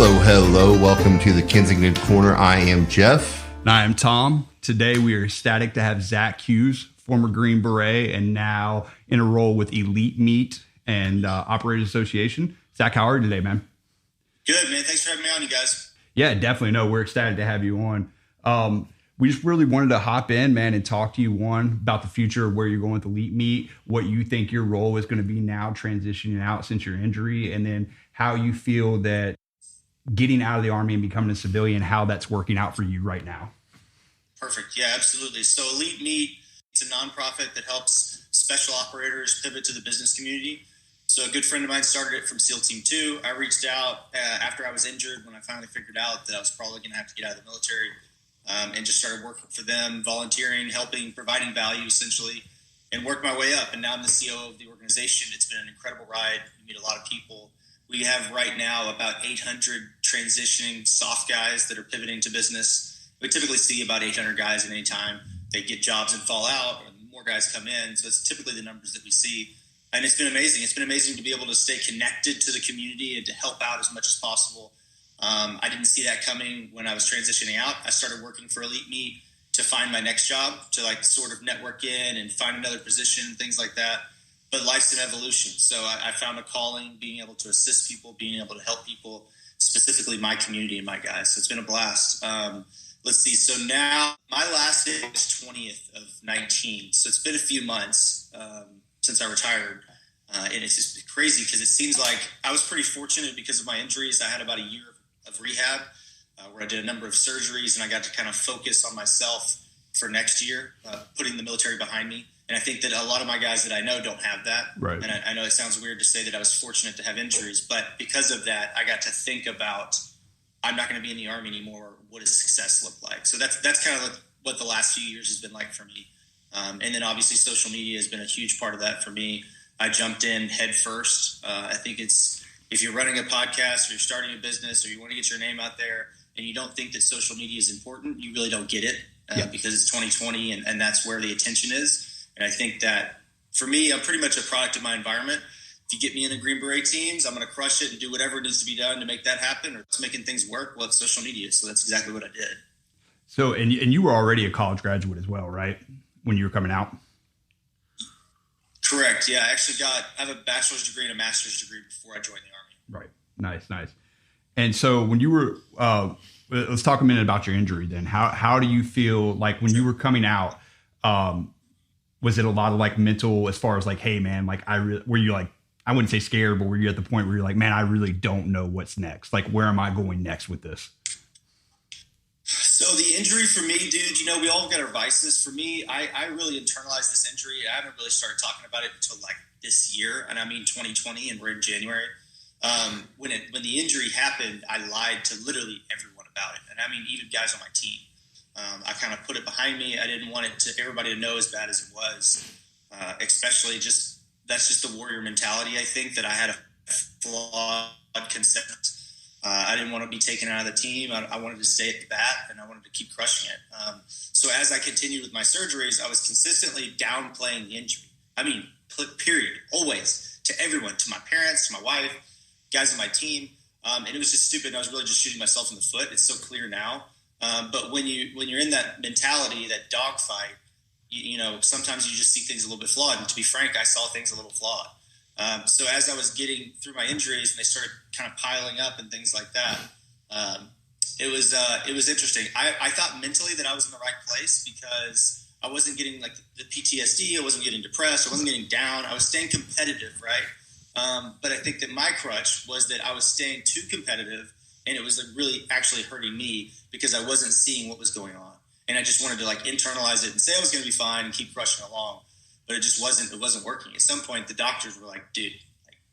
Hello. Welcome to the Kensington Corner. I am Jeff. And I am Tom. Today we are ecstatic to have Zack Hughes, former Green Beret, and now in a role with Elite Meat and Operators Association. Zack, how are you today, man? Good, man. Thanks for having me on, you guys. Yeah, definitely. No, we're excited to have you on. We just really wanted to hop in, man, and talk to you, one, about the future of where you're going with Elite Meat, what you think your role is going to be now transitioning out since your injury, and then how you feel that getting out of the Army and becoming a civilian, how that's working out for you right now. Perfect. Yeah, absolutely. So Elite Meat, it's a nonprofit that helps special operators pivot to the business community. So a good friend of mine started it from SEAL Team 2. I reached out after I was injured when I finally figured out that I was probably going to have to get out of the military, and just started working for them, volunteering, helping, providing value essentially, and worked my way up. And now I'm the CEO of the organization. It's been an incredible ride. We meet a lot of people. We have right now about 800 transitioning soft guys that are pivoting to business. We typically see about 800 guys at any time. They get jobs and fall out, and more guys come in. So it's typically the numbers that we see. And it's been amazing. It's been amazing to be able to stay connected to the community and to help out as much as possible. I didn't see that coming when I was transitioning out. I started working for Elite Meat to find my next job, to like sort of network in and find another position, things like that. But life's an evolution. So I found a calling, being able to assist people, being able to help people, specifically my community and my guys. So it's been a blast. Let's see. So now my last day was 20th of 19. So it's been a few months since I retired. And it's just crazy because it seems like I was pretty fortunate because of my injuries. I had about a year of rehab where I did a number of surgeries, and I got to kind of focus on myself for next year, putting the military behind me. And I think that a lot of my guys that I know don't have that. Right. And I know it sounds weird to say that I was fortunate to have injuries, but because of that, I got to think about, I'm not going to be in the Army anymore. What does success look like? So that's kind of like what the last few years has been like for me. And then obviously social media has been a huge part of that for me. I jumped in head first. I think if you're running a podcast or you're starting a business or you want to get your name out there and you don't think that social media is important, you really don't get it because it's 2020 and that's where the attention is. And I think that for me, I'm pretty much a product of my environment. If you get me in the Green Beret teams, I'm going to crush it and do whatever needs to be done to make that happen, or it's making things work. Well, it's social media. So that's exactly what I did. So, and you were already a college graduate as well, right? When you were coming out? Correct. Yeah. I have a bachelor's degree and a master's degree before I joined the Army. Right. Nice. And so when you were, let's talk a minute about your injury then. How do you feel like when you were coming out, was it a lot of like mental as far as like, hey man, like were you like, I wouldn't say scared, but were you at the point where you're like, man, I really don't know what's next? Like, where am I going next with this? So the injury for me, dude, we all got our vices. For me, I really internalized this injury. I haven't really started talking about it until like this year. And I mean, 2020, and we're in January. When the injury happened, I lied to literally everyone about it. And I mean, even guys on my team. I kind of put it behind me. I didn't want everybody to know as bad as it was, especially that's just the warrior mentality. I think that I had a flawed concept. I didn't want to be taken out of the team. I wanted to stay at the bat, and I wanted to keep crushing it. So as I continued with my surgeries, I was consistently downplaying the injury. I mean, period, always, to everyone, to my parents, to my wife, guys on my team. And it was just stupid. I was really just shooting myself in the foot. It's so clear now. But when you're in that mentality, that dogfight, sometimes you just see things a little bit flawed. And to be frank, I saw things a little flawed. So as I was getting through my injuries and they started kind of piling up and things like that, it was interesting. I thought mentally that I was in the right place because I wasn't getting like the PTSD. I wasn't getting depressed. I wasn't getting down. I was staying competitive, right? But I think that my crutch was that I was staying too competitive. And it was like really actually hurting me because I wasn't seeing what was going on. And I just wanted to like internalize it and say I was going to be fine and keep crushing along. But it just wasn't working. At some point, the doctors were like, dude,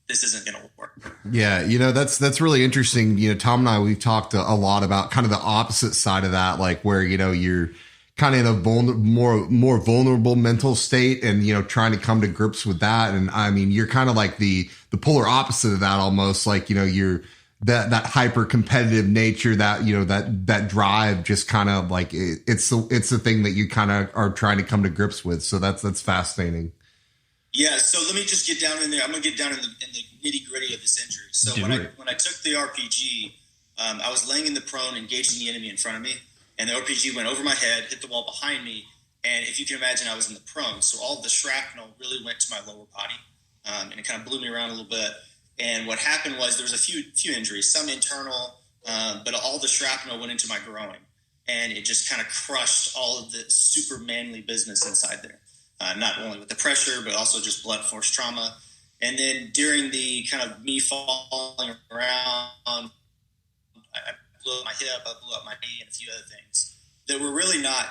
this isn't going to work. Yeah. That's really interesting. Tom and I, we've talked a lot about kind of the opposite side of that, like where, you're kind of in a more vulnerable mental state and, trying to come to grips with that. And I mean, you're kind of like the polar opposite of that almost, like, you're that hyper competitive nature, that that drive, just kind of like it's the thing that you kind of are trying to come to grips with. So that's fascinating. Yeah. So let me just get down in there. I'm gonna get down in the nitty gritty of this injury. So when I took the RPG, I was laying in the prone, engaging the enemy in front of me, and the RPG went over my head, hit the wall behind me, and if you can imagine, I was in the prone, so all the shrapnel really went to my lower body, and it kind of blew me around a little bit. And what happened was there was a few injuries, some internal, but all the shrapnel went into my groin, and it just kind of crushed all of the super manly business inside there, not only with the pressure, but also just blunt force trauma. And then during the kind of me falling around, I blew up my hip, I blew up my knee, and a few other things that were really not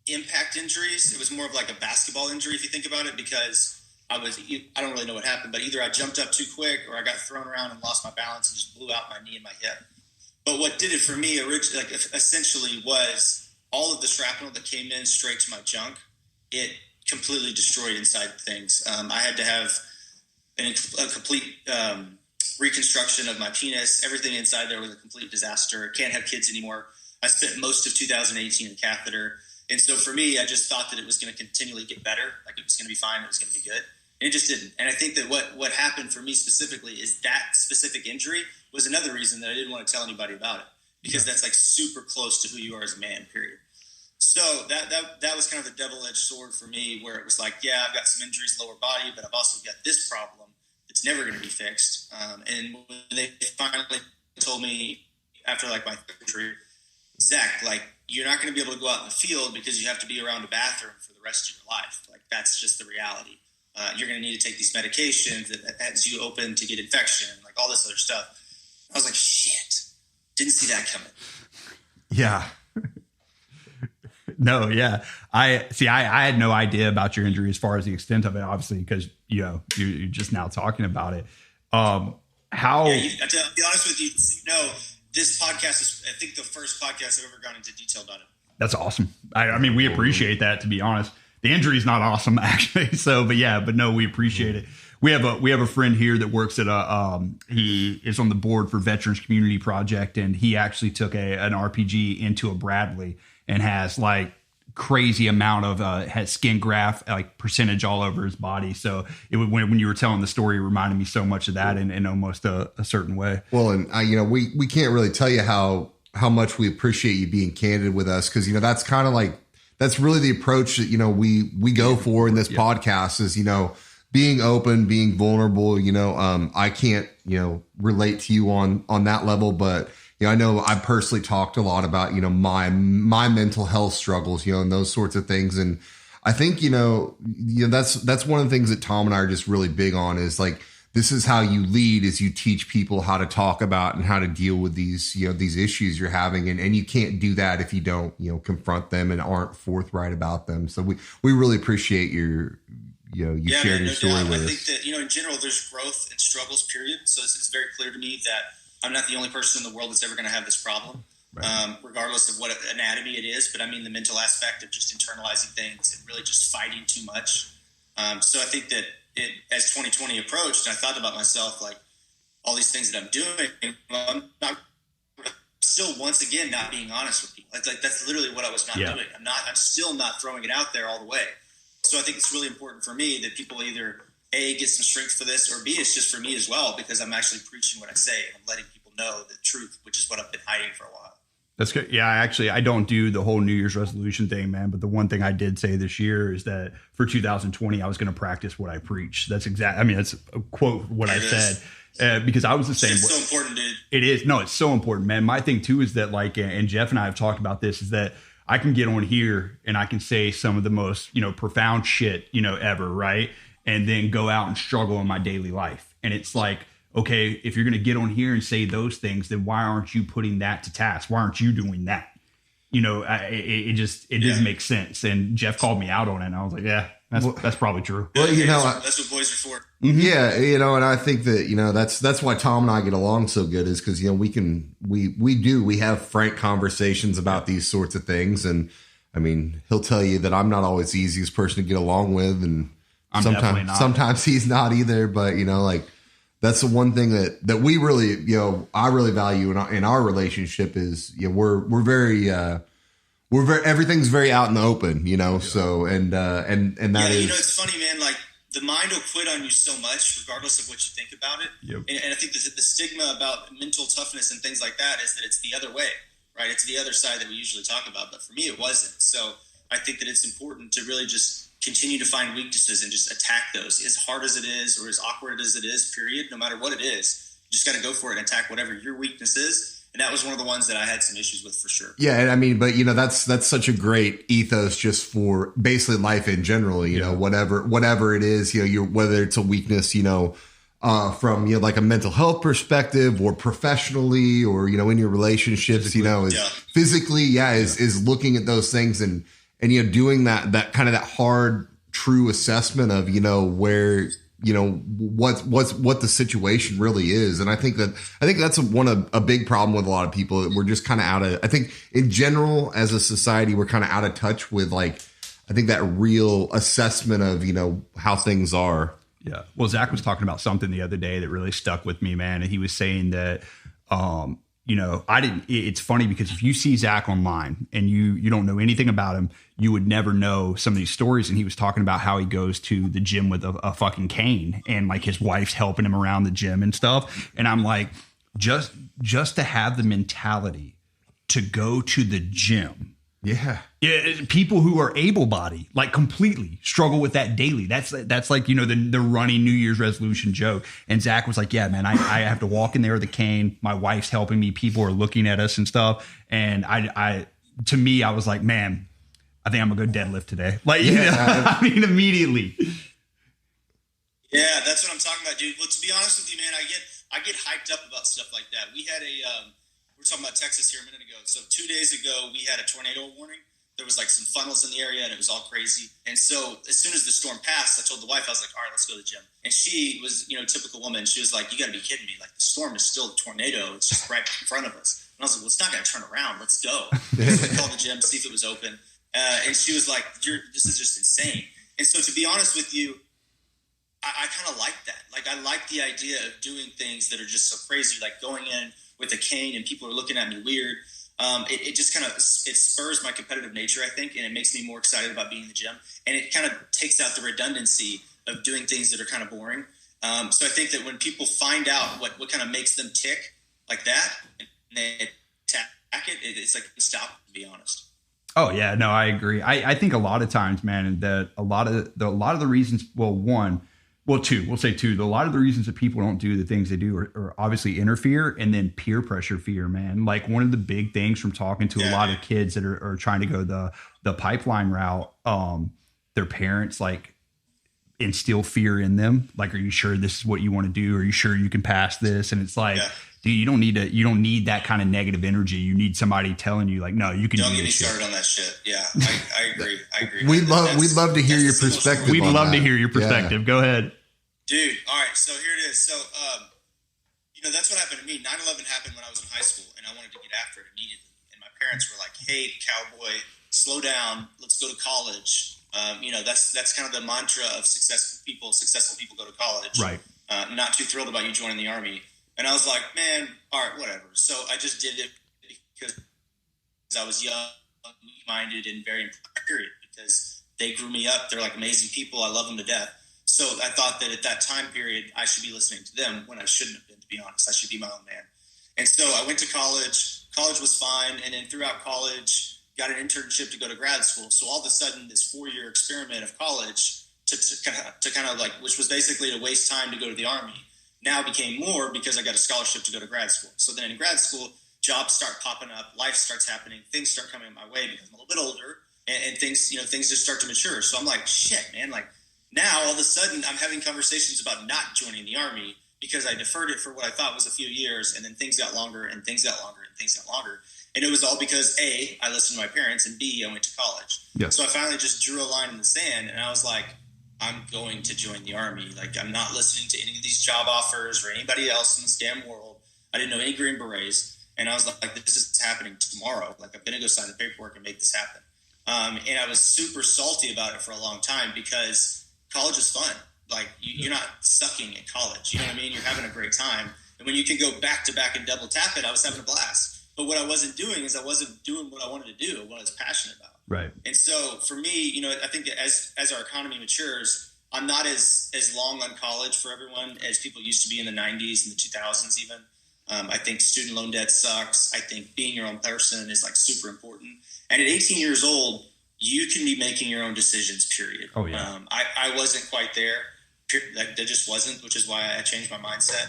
impact injuries. It was more of like a basketball injury if you think about it, because I don't really know what happened, but either I jumped up too quick or I got thrown around and lost my balance and just blew out my knee and my hip. But what did it for me originally, essentially, was all of the shrapnel that came in straight to my junk. It completely destroyed inside things. I had to have a complete reconstruction of my penis. Everything inside there was a complete disaster. Can't have kids anymore. I spent most of 2018 in catheter. And so for me, I just thought that it was going to continually get better. Like it was going to be fine. It was going to be good. And it just didn't. And I think that what happened for me specifically is that specific injury was another reason that I didn't want to tell anybody about it, because that's like super close to who you are as a man, period. So that was kind of the double-edged sword for me, where it was like, yeah, I've got some injuries, lower body, but I've also got this problem that's never going to be fixed. And when they finally told me after like my surgery, Zack, like, you're not going to be able to go out in the field because you have to be around a bathroom for the rest of your life. Like, that's just the reality. You're going to need to take these medications that has you open to get infection, like all this other stuff. I was like, shit, didn't see that coming. Yeah. No, yeah. I had no idea about your injury as far as the extent of it, obviously, because, you're just now talking about it. How? Yeah, to be honest with you, this podcast is, I think, the first podcast I've ever gone into detail about it. That's awesome. I mean, we appreciate that, to be honest. The injury is not awesome, actually. So, but no, we appreciate it. We have a friend here that works at he is on the board for Veterans Community Project, and he actually took an RPG into a Bradley and has like crazy amount of has skin graft like percentage all over his body. So when you were telling the story, it reminded me so much of that in almost a certain way. Well, and we can't really tell you how much we appreciate you being candid with us, because that's kind of like, that's really the approach that we go for in this podcast is being open, being vulnerable. I can't relate to you on that level, but I know I personally talked a lot about my mental health struggles, and those sorts of things. And I think that's one of the things that Tom and I are just really big on, is like, this is how you lead, is you teach people how to talk about and how to deal with these these issues you're having, and you can't do that if you don't confront them and aren't forthright about them. So we really appreciate your sharing your story with us. I think that in general there's growth and struggles, period. So it's very clear to me that I'm not the only person in the world that's ever going to have this problem, right. Regardless of what anatomy it is. But I mean the mental aspect of just internalizing things and really just fighting too much. So I think that as 2020 approached, I thought about myself, like all these things that I'm doing, I'm not still once again not being honest with people. Like that's literally what I was not doing. I'm still not throwing it out there all the way. So I think it's really important for me that people either A, get some strength for this, or B, it's just for me as well, because I'm actually preaching what I say and I'm letting people know the truth, which is what I've been hiding for a while. That's good. Yeah, I don't do the whole New Year's resolution thing, man. But the one thing I did say this year is that for 2020, I was going to practice what I preach. That's that's a quote what I said, because I was the same. It's so important, dude. It is. No, it's so important, man. My thing too is that and Jeff and I have talked about this, is that I can get on here and I can say some of the most, profound shit, ever. Right. And then go out and struggle in my daily life. And it's like, okay, if you're going to get on here and say those things, then why aren't you putting that to task? Why aren't you doing that? It doesn't make sense. And Jeff called me out on it, and I was like, yeah, that's probably true. Well, that's what boys are for. Yeah. And I think that, that's why Tom and I get along so good, is because, we have frank conversations about these sorts of things. And I mean, he'll tell you that I'm not always the easiest person to get along with. And sometimes he's not either, but that's the one thing that we really, I really value in our relationship is, we're very, everything's very out in the open, so, and that is. It's funny, man. Like the mind will quit on you so much, regardless of what you think about it. Yep. And I think the stigma about mental toughness and things like that is that it's the other way, right? It's the other side that we usually talk about. But for me, it wasn't. So I think that it's important to really just continue to find weaknesses and just attack those as hard as it is or as awkward as it is, period, no matter what it is. You just got to go for it and attack whatever your weakness is. And that was one of the ones that I had some issues with for sure. Yeah. And I mean, but that's such a great ethos just for basically life in general, you know, whatever it is, whether it's a weakness, from, like a mental health perspective or professionally or, in your relationships, physically, is looking at those things and doing that kind of that hard, true assessment of, where, what the situation really is. And I think that's a big problem with a lot of people. We're just kind of I think in general, as a society, we're kind of out of touch with I think that real assessment of, how things are. Yeah. Well, Zack was talking about something the other day that really stuck with me, man. And he was saying that, it's funny because if you see Zack online and you don't know anything about him, you would never know some of these stories. And he was talking about how he goes to the gym with a fucking cane and like his wife's helping him around the gym and stuff. And I'm like, just to have the mentality to go to the gym. Yeah. Yeah. People who are able-bodied, like completely struggle with that daily. That's like, the running New Year's resolution joke. And Zack was like, yeah, man, I have to walk in there with a cane. My wife's helping me. People are looking at us and stuff. And to me, I was like, man, I think I'm gonna go deadlift today. Like, I mean, immediately. Yeah, that's what I'm talking about, dude. Well, to be honest with you, man, I get hyped up about stuff like that. We had we were talking about Texas here a minute ago. So 2 days ago, we had a tornado warning. There was like some funnels in the area and it was all crazy. And so as soon as the storm passed, I told the wife, I was like, all right, let's go to the gym. And she was, typical woman. She was like, you got to be kidding me. Like the storm is still a tornado. It's just right in front of us. And I was like, well, it's not going to turn around. Let's go. So we called the gym, see if it was open. And she was like, this is just insane. And so to be honest with you, I kind of like that. Like I like the idea of doing things that are just so crazy, like going in with a cane and people are looking at me weird. It just kind of, it spurs my competitive nature, I think, and it makes me more excited about being in the gym. And it kind of takes out the redundancy of doing things that are kind of boring. So I think that when people find out what kind of makes them tick like that, and they attack it, it's like unstoppable, to be honest. Oh yeah, no, I agree. I think a lot of times, man, that a lot of the reasons, we'll say two. A lot of the reasons that people don't do the things they do are obviously interfere and then peer pressure fear, man. Like one of the big things from talking to a lot of kids that are trying to go the pipeline route, their parents like instill fear in them. Like, are you sure this is what you want to do? Are you sure you can pass this? And it's like, dude, you don't need that kind of negative energy. You need somebody telling you like, no, you can do this. Don't get me started on that shit. Yeah, I agree. We'd love to hear your perspective. We'd love to hear your perspective. Go ahead. Dude, all right, so here it is. So, that's what happened to me. 9/11 happened when I was in high school, and I wanted to get after it immediately. And my parents were like, hey, cowboy, slow down. Let's go to college. That's kind of the mantra of successful people. Successful people go to college. Right. Not too thrilled about you joining the Army. And I was like, man, all right, whatever. So I just did it because I was young, weak-minded, and very period. Because they grew me up. They're like amazing people. I love them to death. So I thought that at that time period, I should be listening to them when I shouldn't have been, to be honest. I should be my own man. And so I went to college. College was fine. And then throughout college, got an internship to go to grad school. So all of a sudden, this 4-year experiment of college to kind of like, which was basically to waste time to go to the Army, now became more because I got a scholarship to go to grad school. So then in grad school, jobs start popping up, life starts happening, things start coming my way because I'm a little bit older, and things just start to mature. So I'm like, shit, man, like now all of a sudden I'm having conversations about not joining the Army because I deferred it for what I thought was a few years, and then things got longer and things got longer and things got longer. And it was all because A, I listened to my parents, and B, I went to college. Yeah. So I finally just drew a line in the sand, and I was like, I'm going to join the Army. Like, I'm not listening to any of these job offers or anybody else in this damn world. I didn't know any Green Berets. And I was like, this is happening tomorrow. Like, I'm going to go sign the paperwork and make this happen. And I was super salty about it for a long time because college is fun. Like, you're not sucking at college. You know what I mean? You're having a great time. And when you can go back to back and double tap it, I was having a blast. But what I wasn't doing is I wasn't doing what I wanted to do, what I was passionate about. Right. And so for me, I think that as our economy matures, I'm not as long on college for everyone as people used to be in the 90s and the 2000s even. I think student loan debt sucks. I think being your own person is like super important. And at 18 years old, you can be making your own decisions, period. Oh, yeah. I wasn't quite there. That just wasn't, which is why I changed my mindset.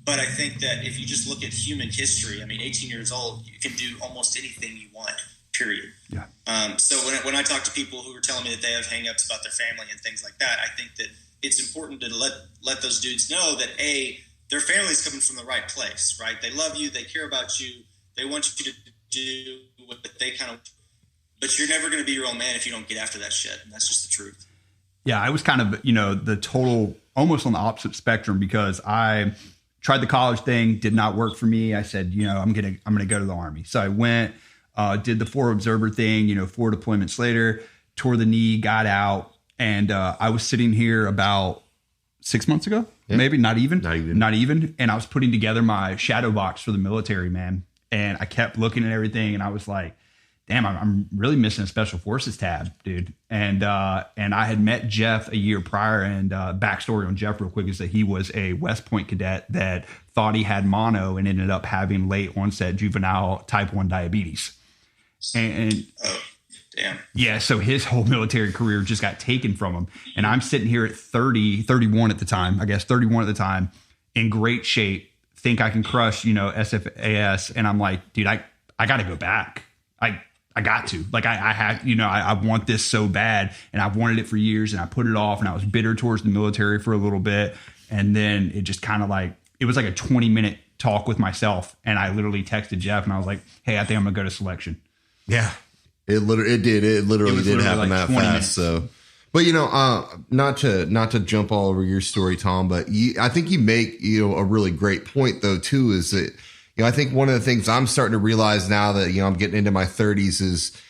But I think that if you just look at human history, I mean, 18 years old, you can do almost anything you want, period. Yeah. So when I talk to people who are telling me that they have hangups about their family and things like that, I think that it's important to let those dudes know that, their family's coming from the right place, right? They love you. They care about you. They want you to do what they kind of – but you're never going to be your own man if you don't get after that shit, and that's just the truth. Yeah, I was kind of, the total – almost on the opposite spectrum because I tried the college thing, did not work for me. I said, I'm gonna go to the Army. So I went, did the 4 observer thing, 4 deployments later, tore the knee, got out, and I was sitting here about 6 months ago. Yeah. Maybe not even. And I was putting together my shadow box for the military, man. And I kept looking at everything and I was like, damn, I'm really missing a special forces tab, dude. And I had met Jeff a year prior, and backstory on Jeff real quick is that he was a West Point cadet that thought he had mono and ended up having late onset juvenile type 1 diabetes. And oh, damn. Yeah, so his whole military career just got taken from him. And I'm sitting here at 31 at the time, in great shape, think I can crush, SFAS. And I'm like, dude, I got to go back. I got to. Like, I had, I want this so bad. And I've wanted it for years, and I put it off, and I was bitter towards the military for a little bit. And then it just kind of like, it was like a 20-minute talk with myself. And I literally texted Jeff, and I was like, hey, I think I'm going to go to selection. Yeah. It literally did happen like that fast. Minutes. So, but not to jump all over your story, Tom, but I think you make, a really great point though, too, is that, I think one of the things I'm starting to realize now that, I'm getting into my 30s is,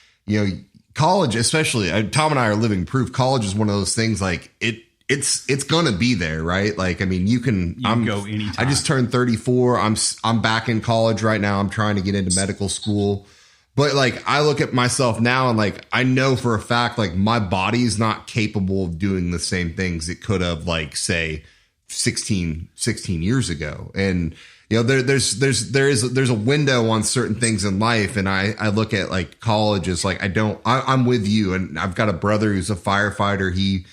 college, especially Tom and I are living proof. College is one of those things like it's going to be there, right? Like, I mean, you can go anytime. I just turned 34. I'm back in college right now. I'm trying to get into medical school. But like, I look at myself now and like, I know for a fact, like my body's not capable of doing the same things it could have, like, say 16 years ago. And, there's a window on certain things in life. And I look at like college as like, I'm with you. And I've got a brother who's a firefighter. He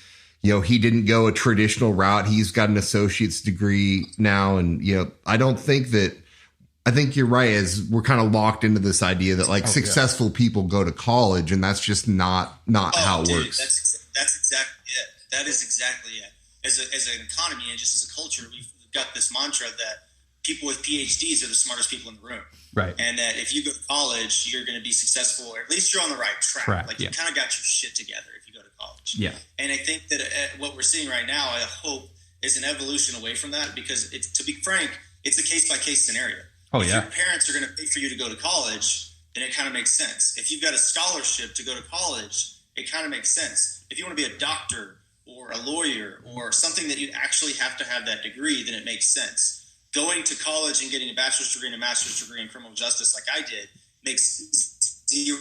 didn't go a traditional route. He's got an associate's degree now. And, I think you're right, as we're kind of locked into this idea that like successful people go to college, and that's just not how it works. That's exactly it. That is exactly it. As an economy and just as a culture, we've got this mantra that people with PhDs are the smartest people in the room. Right. And that if you go to college, you're going to be successful, or at least you're on the right track. Like you kind of got your shit together if you go to college. Yeah. And I think that what we're seeing right now, I hope, is an evolution away from that, because to be frank, it's a case-by-case scenario. Oh, if yeah. your parents are going to pay for you to go to college, then it kind of makes sense. If you've got a scholarship to go to college, it kind of makes sense. If you want to be a doctor or a lawyer or something that you actually have to have that degree, then it makes sense. Going to college and getting a bachelor's degree and a master's degree in criminal justice like I did makes 0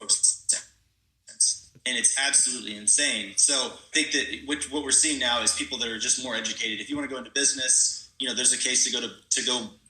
sense. And it's absolutely insane. So I think that what we're seeing now is people that are just more educated. If you want to go into business, there's a case to go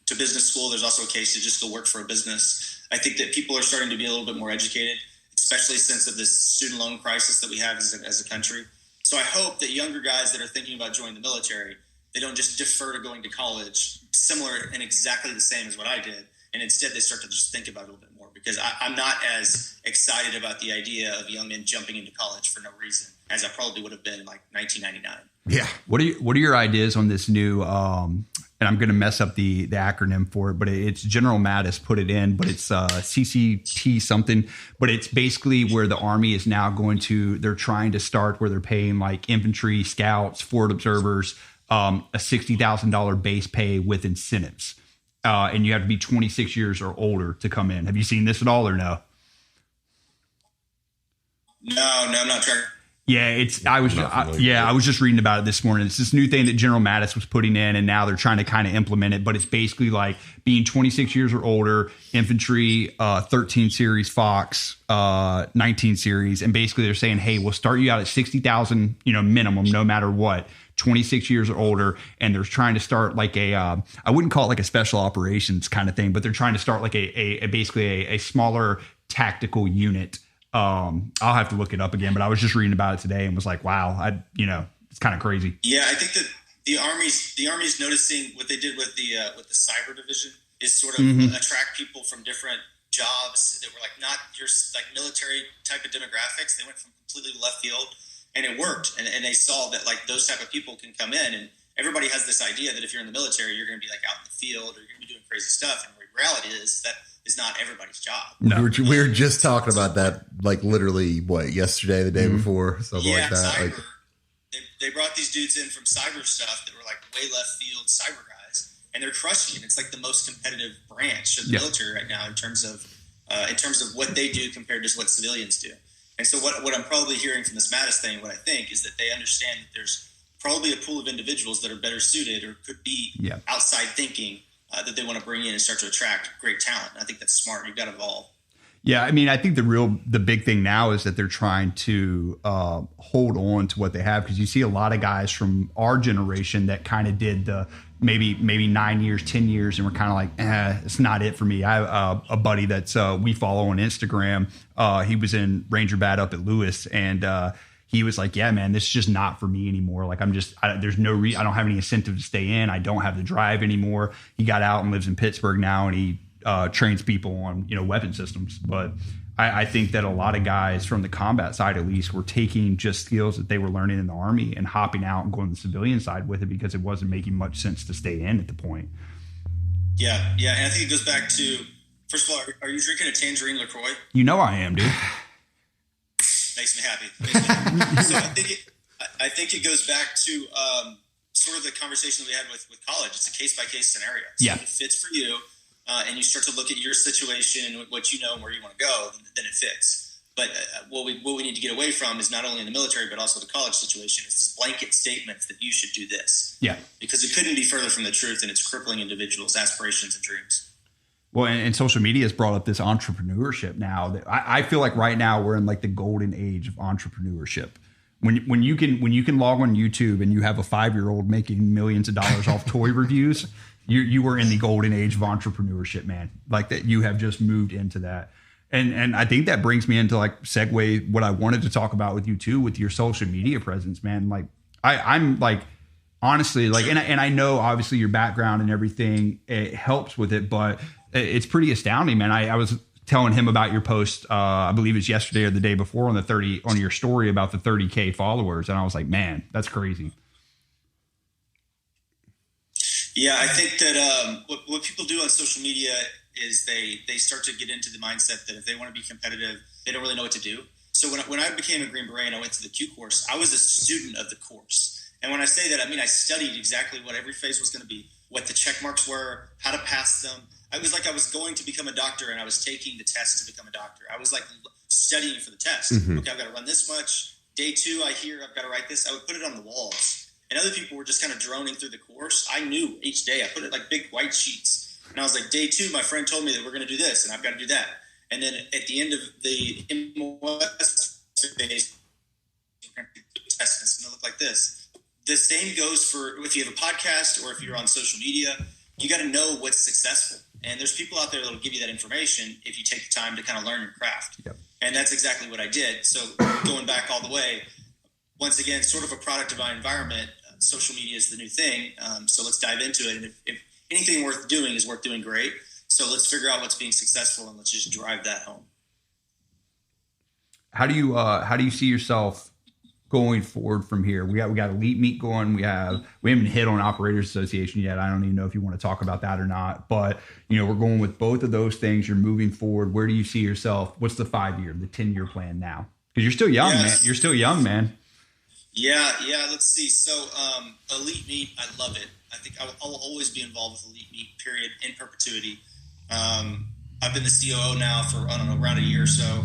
to business school. There's also a case to just go work for a business. I think that people are starting to be a little bit more educated, especially since of this student loan crisis that we have as a country. So I hope that younger guys that are thinking about joining the military, they don't just defer to going to college, similar and exactly the same as what I did, and instead they start to just think about it a little bit more, because I'm not as excited about the idea of young men jumping into college for no reason as I probably would have been in like 1999. Yeah. What are your ideas on this new and I'm going to mess up the acronym for it, but it's General Mattis put it in, but it's CCT something, but it's basically where the Army is now they're trying to start where they're paying like infantry, scouts, forward observers, a $60,000 base pay with incentives. And you have to be 26 years or older to come in. Have you seen this at all or no? No, I'm not sure. Yeah, I was just reading about it this morning. It's this new thing that General Mattis was putting in, and now they're trying to kind of implement it. But it's basically like being 26 years or older, infantry, 13 series Fox, 19 series, and basically they're saying, hey, we'll start you out at 60,000, minimum, no matter what. 26 years or older, and they're trying to start like I wouldn't call it like a special operations kind of thing, but they're trying to start like basically a smaller tactical unit. I'll have to look it up again, but I was just reading about it today and was like, wow, it's kind of crazy. Yeah, I think that the army's noticing what they did with the cyber division is sort of attract people from different jobs that were like not your like military type of demographics. They went from completely left field, and it worked. And they saw that like those type of people can come in, and everybody has this idea that if you're in the military, you're going to be like out in the field or you're going to be doing crazy stuff. And the reality is that is not everybody's job. No. We were just talking about that, like literally yesterday, the day before, something like that. Cyber, they brought these dudes in from cyber stuff that were like way left field cyber guys, and they're crushing it. It's like the most competitive branch of the military right now in terms of what they do compared to what civilians do. And so what I'm probably hearing from this Mattis thing, what I think is that they understand that there's probably a pool of individuals that are better suited or could be outside thinking that they want to bring in and start to attract great talent. I think that's smart. You've got to evolve. Yeah, I mean, I think the big thing now is that they're trying to hold on to what they have, because you see a lot of guys from our generation that kind of did the maybe 9 years, 10 years, and we're kind of like, it's not it for me. I have a buddy that's we follow on Instagram. He was in Ranger Bat up at Lewis, and he was like, yeah, man, this is just not for me anymore. Like there's no I don't have any incentive to stay in. I don't have the drive anymore. He got out and lives in Pittsburgh now, and he trains people on, weapon systems. But I think that a lot of guys from the combat side, at least, were taking just skills that they were learning in the Army and hopping out and going to the civilian side with it, because it wasn't making much sense to stay in at the point. Yeah. And I think it goes back to, first of all, are you drinking a Tangerine LaCroix? You know I am, dude. Makes me happy. So I think it goes back to sort of the conversation that we had with college. It's a case-by-case scenario. So if it fits for you, and you start to look at your situation and what you know and where you want to go, then it fits. But what we need to get away from is not only in the military, but also the college situation. It's this blanket statements that you should do this. Yeah. Because it couldn't be further from the truth, and it's crippling individuals' aspirations and dreams. Well, and social media has brought up this entrepreneurship now. That I feel like right now we're in like the golden age of entrepreneurship. When you can log on YouTube and you have a 5-year-old making millions of dollars off toy reviews, you are in the golden age of entrepreneurship, man. Like that, you have just moved into that. And I think that brings me into like segue what I wanted to talk about with you too, with your social media presence, man. Like I'm like, honestly, like, and I know obviously your background and everything, it helps with it, but it's pretty astounding, man. I was telling him about your post, I believe it's yesterday or the day before on your story about the 30K followers. And I was like, man, that's crazy. Yeah, I think that what people do on social media is they start to get into the mindset that if they want to be competitive, they don't really know what to do. So when I became a Green Beret and I went to the Q course, I was a student of the course. And when I say that, I mean I studied exactly what every phase was going to be, what the check marks were, how to pass them. I was like I was going to become a doctor, and I was taking the test to become a doctor. I was like studying for the test. Mm-hmm. Okay, I've got to run this much. Day 2, I hear I've got to write this. I would put it on the walls. And other people were just kind of droning through the course. I knew each day. I put it like big white sheets. And I was like, day 2, my friend told me that we're going to do this, and I've got to do that. And then at the end of the MOS phase, test, it's going to look like this. The same goes for if you have a podcast or if you're on social media. You got to know what's successful. And there's people out there that will give you that information if you take the time to kind of learn your craft. Yep. And that's exactly what I did. So going back all the way, once again, sort of a product of our environment, social media is the new thing. So let's dive into it. And if anything worth doing is worth doing, great. So let's figure out what's being successful and let's just drive that home. How do you see yourself going forward from here? We got Elite Meet going. We haven't hit on Operators Association yet. I don't even know if you want to talk about that or not, but we're going with both of those things. You're moving forward. Where do you see yourself? What's the 5-year, the 10-year plan now? Because you're still young, man. You're still young, man. Yeah. Let's see. So Elite Meet, I love it. I think I'll always be involved with Elite Meet, period, in perpetuity. I've been the COO now for, I don't know, around a year or so.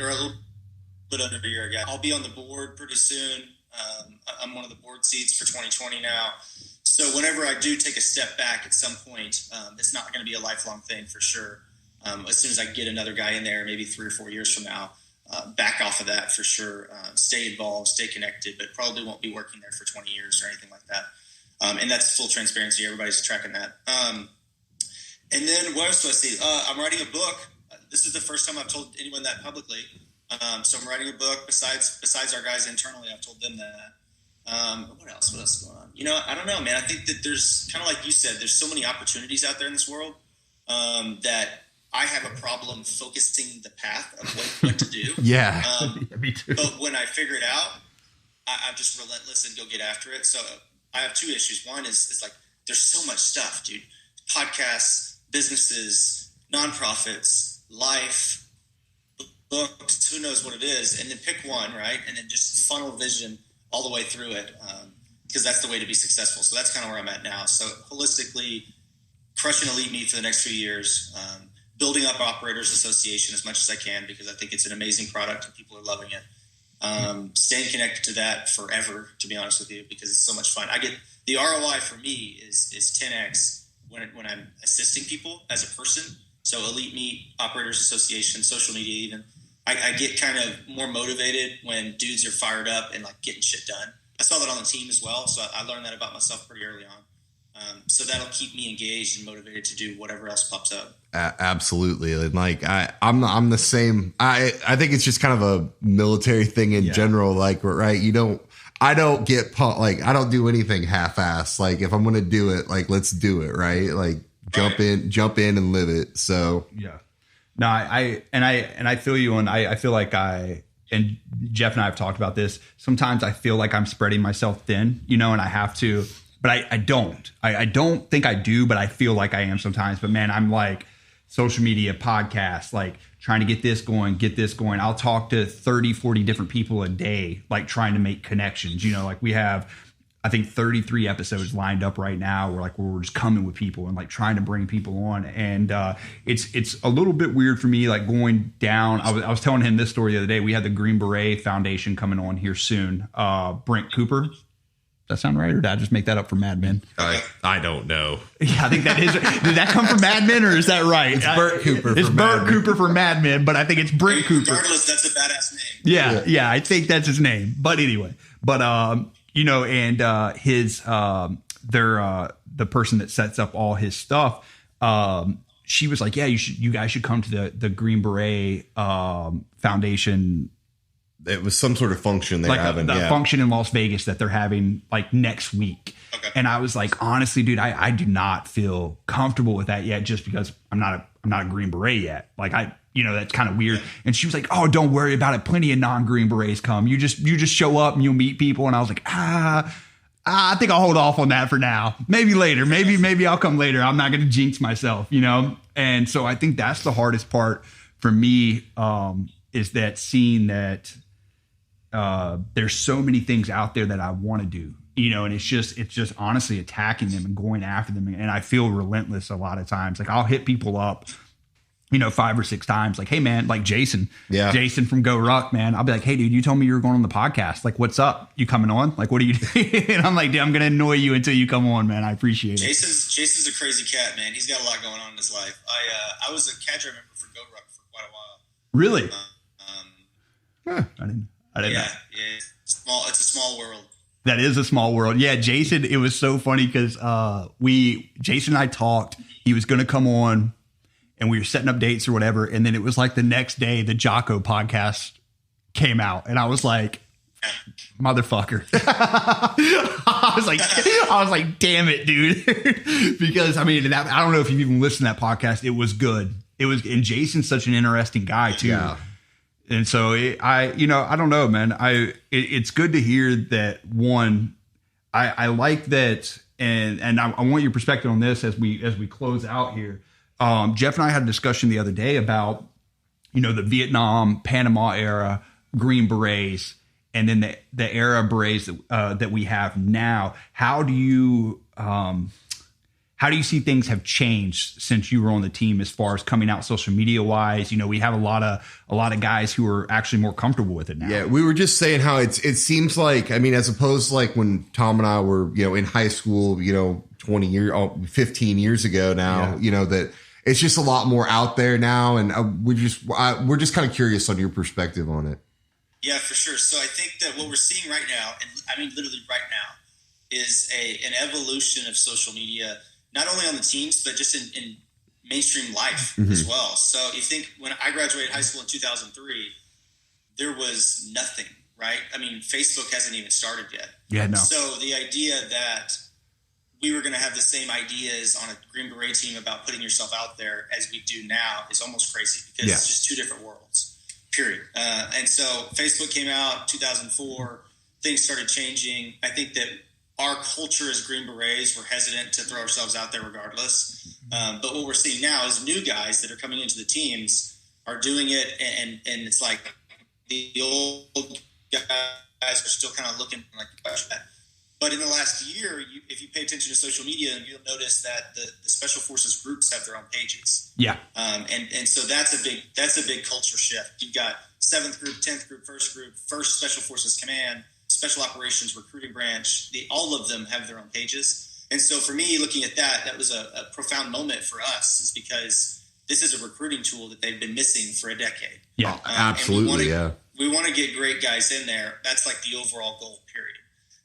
Or a little under a year ago. I'll be on the board pretty soon. I'm one of the board seats for 2020 now. So whenever I do take a step back at some point, it's not going to be a lifelong thing for sure. As soon as I get another guy in there, maybe 3 or 4 years from now, back off of that for sure. Stay involved, stay connected, but probably won't be working there for 20 years or anything like that. And that's full transparency. Everybody's tracking that. And then what else do I see? I'm writing a book. This is the first time I've told anyone that publicly. So I'm writing a book. Besides our guys internally, I've told them that. What else? What else is going on? I don't know, man. I think that there's kind of like you said, there's so many opportunities out there in this world that I have a problem focusing the path of what to do. Yeah, me too. But when I figure it out, I'm just relentless and go get after it. So I have 2 issues. One is like there's so much stuff, dude. Podcasts, businesses, nonprofits, life, books, who knows what it is, and then pick one, right? And then just funnel vision all the way through it, because that's the way to be successful. So that's kind of where I'm at now. So holistically, crushing elite meat for the next few years, building up Operators Association as much as I can because I think it's an amazing product and people are loving it. Staying connected to that forever, to be honest with you, because it's so much fun. I get the ROI for me is 10x when I'm assisting people as a person. So Elite Meat, Operators Association, social media even. I get kind of more motivated when dudes are fired up and like getting shit done. I saw that on the team as well, so I learned that about myself pretty early on. So that'll keep me engaged and motivated to do whatever else pops up. Absolutely. And like I'm the same. I think it's just kind of a military thing in general. Like, right. I don't get like, I don't do anything half-assed. Like if I'm going to do it, like, let's do it. Right. Like jump in and live it. So yeah, no, I feel you. And I feel like and Jeff and I have talked about this. Sometimes I feel like I'm spreading myself thin, and I have to, but I don't. I don't think I do, but I feel like I am sometimes. But man, I'm like social media, podcasts, like trying to get this going. I'll talk to 30, 40 different people a day, like trying to make connections. Like we have, I think 33 episodes lined up right now where we're just coming with people and like trying to bring people on. And it's a little bit weird for me, like going down. I was telling him this story the other day. We had the Green Beret Foundation coming on here soon. Brent Cooper. Does that sound right? Or did I just make that up for Mad Men? I don't know. Yeah, I think that is. Did that come from Mad Men or is that right? It's Bert Cooper. It's Bert Cooper for Mad Men, but I think it's Brent Cooper. Regardless, that's a badass name. Yeah, I think that's his name. But anyway, and his the person that sets up all his stuff, she was like, yeah, you guys should come to the Green Beret Foundation. It was some sort of function they're having. The function in Las Vegas that they're having like next week. Okay. And I was like, honestly, dude, I do not feel comfortable with that yet, just because I'm not a Green Beret yet. Like that's kind of weird. And she was like, oh, don't worry about it. Plenty of non-Green Berets come. You just show up and you'll meet people. And I was like, I think I'll hold off on that for now. Maybe later. Maybe I'll come later. I'm not going to jinx myself, And so I think that's the hardest part for me, is that seeing that there's so many things out there that I want to do, and it's just honestly attacking them and going after them. And I feel relentless a lot of times. Like I'll hit people up, 5 or 6 times, like, hey man, like Jason from Go Ruck, man. I'll be like, hey dude, you told me you were going on the podcast. Like, what's up? You coming on? Like, what are you doing? And I'm like, dude, I'm going to annoy you until you come on, man. I appreciate it. Jason's a crazy cat, man. He's got a lot going on in his life. I was a cadre member for Go Ruck for quite a while. Really? I didn't know. Yeah. It's a small world. That is a small world. Yeah, Jason, it was so funny because Jason and I talked. He was going to come on and we were setting up dates or whatever. And then it was like the next day, the Jocko podcast came out. And I was like, motherfucker. I was like, damn it, dude. Because I don't know if you've even listened to that podcast. It was good. And Jason's such an interesting guy too. Yeah. And so I don't know, man. It's good to hear that. One, I like that, and I want your perspective on this as we close out here. Jeff and I had a discussion the other day about the Vietnam, Panama era Green Berets, and then the era berets that we have now. How do you how do you see things have changed since you were on the team as far as coming out social media wise? You know, we have a lot of guys who are actually more comfortable with it now. Yeah, we were just saying how it seems like, I mean, as opposed to like when Tom and I were, you know, in high school, you know, 15 years ago now, you know, that it's just a lot more out there now. And we're just kind of curious on your perspective on it. Yeah, for sure. So I think that what we're seeing right now, and I mean, literally right now, is an evolution of social media, not only on the teams, but just in mainstream life as well. So you think when I graduated high school in 2003, there was nothing, right? I mean, Facebook hasn't even started yet. Yeah, no. So the idea that we were going to have the same ideas on a Green Beret team about putting yourself out there as we do now is almost crazy, because it's just two different worlds, period. And so Facebook came out 2004, things started changing. I think that our culture as Green Berets, we're hesitant to throw ourselves out there regardless. But what we're seeing now is new guys that are coming into the teams are doing it, and it's like the old guys are still kind of looking like that. But in the last year, if you pay attention to social media, you'll notice that the Special Forces groups have their own pages. Yeah. And so that's a big culture shift. You've got 7th group, 10th group, 1st Special Forces Command, Special Operations Recruiting Branch. All of them have their own pages. And so for me, looking at that was a profound moment for us, is because this is a recruiting tool that they've been missing for a decade. Yeah, absolutely. We want to get great guys in there. That's like the overall goal, period.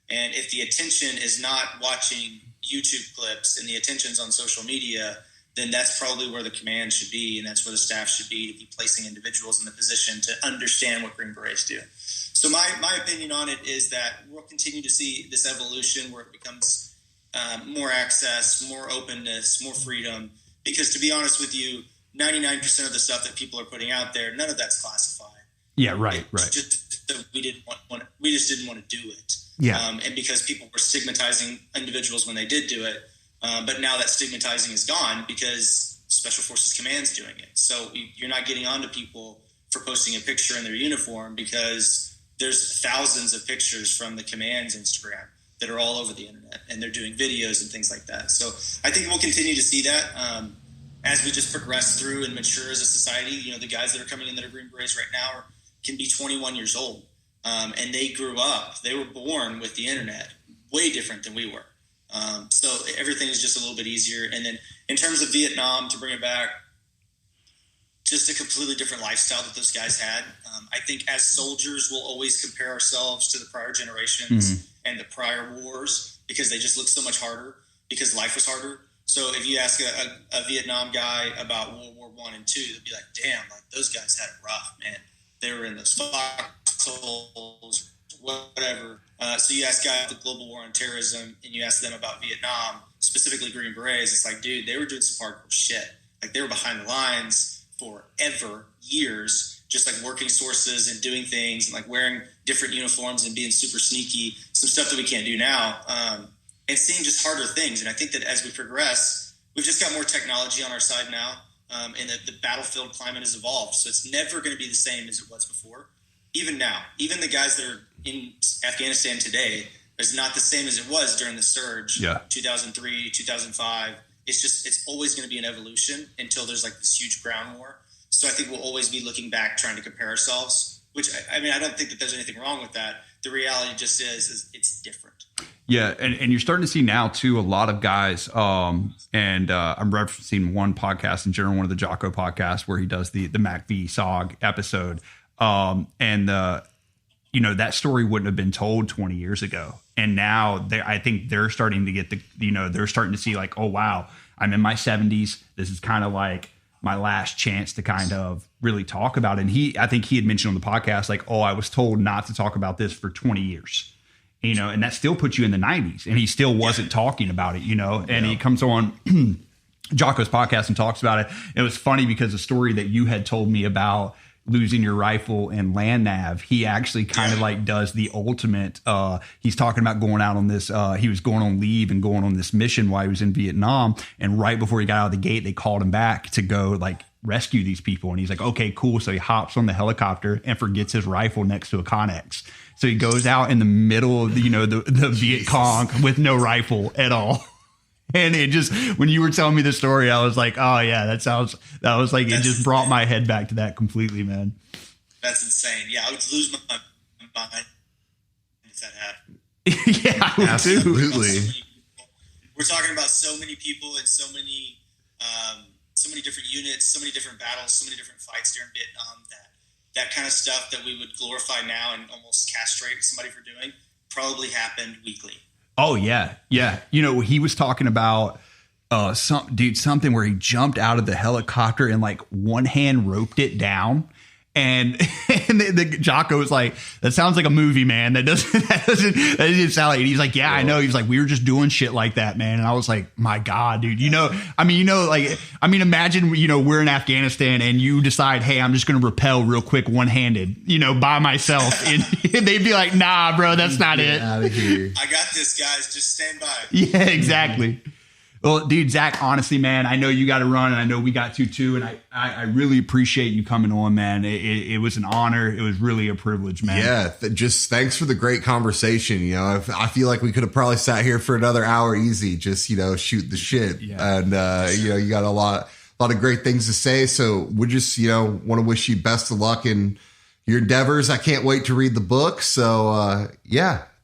And if the attention is not watching YouTube clips and the attention's on social media, then that's probably where the command should be, and that's where the staff should be, to be placing individuals in the position to understand what Green Berets do. So my opinion on it is that we'll continue to see this evolution where it becomes more access, more openness, more freedom. Because to be honest with you, 99% of the stuff that people are putting out there, none of that's classified. Yeah, right. Just that we just didn't want to do it. Yeah. And because people were stigmatizing individuals when they did do it, but now that stigmatizing is gone because Special Forces Command's doing it. So you're not getting onto people for posting a picture in their uniform, because there's thousands of pictures from the command's Instagram that are all over the internet, and they're doing videos and things like that. So I think we'll continue to see that as we just progress through and mature as a society. You know, the guys that are coming in that are Green Berets right now can be 21 years old, and they grew up. They were born with the internet, way different than we were. So everything is just a little bit easier. And then in terms of Vietnam, to bring it back, just a completely different lifestyle that those guys had. I think as soldiers, we'll always compare ourselves to the prior generations and the prior wars, because they just look so much harder, because life was harder. So if you ask a Vietnam guy about World War I and II, they'll be like, damn, like those guys had it rough, man. They were in those foxholes, whatever. So you ask guys about the global war on terrorism, and you ask them about Vietnam, specifically Green Berets, it's like, dude, they were doing some hardcore shit. Like, they were behind the lines forever, years, just like working sources and doing things and like wearing different uniforms and being super sneaky, some stuff that we can't do now, and seeing just harder things. And I think that as we progress, we've just got more technology on our side now, and the battlefield climate has evolved. So it's never going to be the same as it was before. Even now, even the guys that are in Afghanistan today is not the same as it was during the surge, 2003, 2005. It's always going to be an evolution until there's like this huge ground war. So I think we'll always be looking back, trying to compare ourselves, which I mean, I don't think that there's anything wrong with that. The reality just is it's different. Yeah. And you're starting to see now too, a lot of guys, I'm referencing one podcast in general, one of the Jocko podcasts, where he does the Mac V SOG episode. That story wouldn't have been told 20 years ago. And now I think they're starting to get they're starting to see like, oh, wow, I'm in my 70s. This is kind of like my last chance to kind of really talk about it. And I think he had mentioned on the podcast, like, oh, I was told not to talk about this for 20 years, and that still puts you in the 90s, and he still wasn't talking about it, and he comes on Jocko's podcast and talks about it. It was funny because the story that you had told me about losing your rifle in land nav, he actually kind of like does the ultimate. He's talking about going out on this. He was going on leave and going on this mission while he was in Vietnam. And right before he got out of the gate, they called him back to go like rescue these people. And he's like, okay, cool. So he hops on the helicopter and forgets his rifle next to a Connex. So he goes out in the middle of the Viet Cong with no rifle at all. And it just, when you were telling me the story, I was like, oh yeah, that was like, it just brought my head back to that completely, man. That's insane. Yeah, I would lose my mind if that happened. Yeah, I would absolutely. We're talking about so many people and so many different units, so many different battles, so many different fights during Vietnam that kind of stuff that we would glorify now and almost castrate somebody for doing probably happened weekly. Oh yeah. Yeah. You know, he was talking about something where he jumped out of the helicopter and like one hand roped it down. And the Jocko was like, that sounds like a movie, man. That doesn't sound like it. He's like, yeah, I know. He was like, we were just doing shit like that, man. And I was like, my God, dude, imagine, we're in Afghanistan and you decide, hey, I'm just going to rappel real quick, one handed, by myself. And they'd be like, nah, bro, that's not it. Out of here. I got this, guys. Just stand by. Yeah, exactly. Well, dude, Zach, honestly, man, I know you got to run and I know we got to too. And I really appreciate you coming on, man. It was an honor. It was really a privilege, man. Yeah. Just thanks for the great conversation. I feel like we could have probably sat here for another hour easy, just, shoot the shit. Yeah. And, you got a lot of great things to say. So we just, want to wish you best of luck in your endeavors. I can't wait to read the book. So,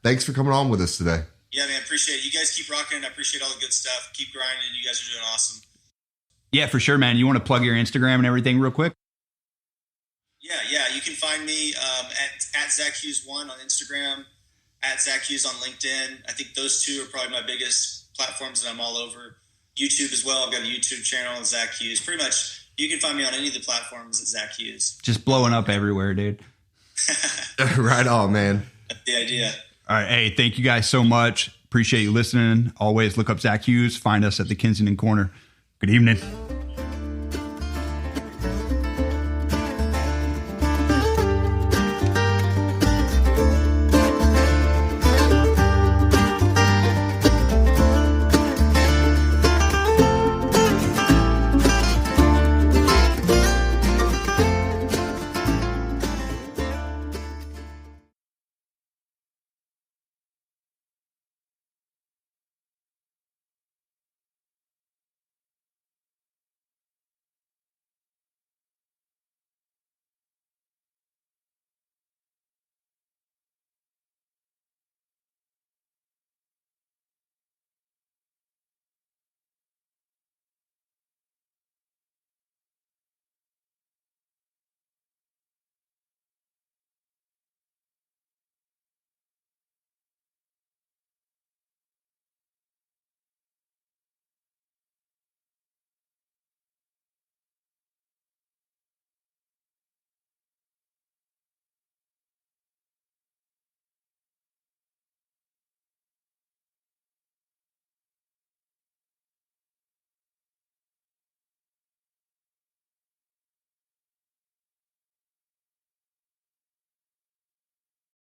thanks for coming on with us today. Yeah, man, appreciate it. You guys keep rocking. I appreciate all the good stuff. Keep grinding. You guys are doing awesome. Yeah, for sure, man. You want to plug your Instagram and everything real quick? Yeah. You can find me at Zack Hughes 1 on Instagram, at Zack Hughes on LinkedIn. I think those two are probably my biggest platforms that I'm all over. YouTube as well. I've got a YouTube channel, Zack Hughes. Pretty much, you can find me on any of the platforms at Zack Hughes. Just blowing up everywhere, dude. Right on, man. That's the idea. All right. Hey, thank you guys so much. Appreciate you listening. Always look up Zack Hughes. Find us at the Kensington Corner. Good evening.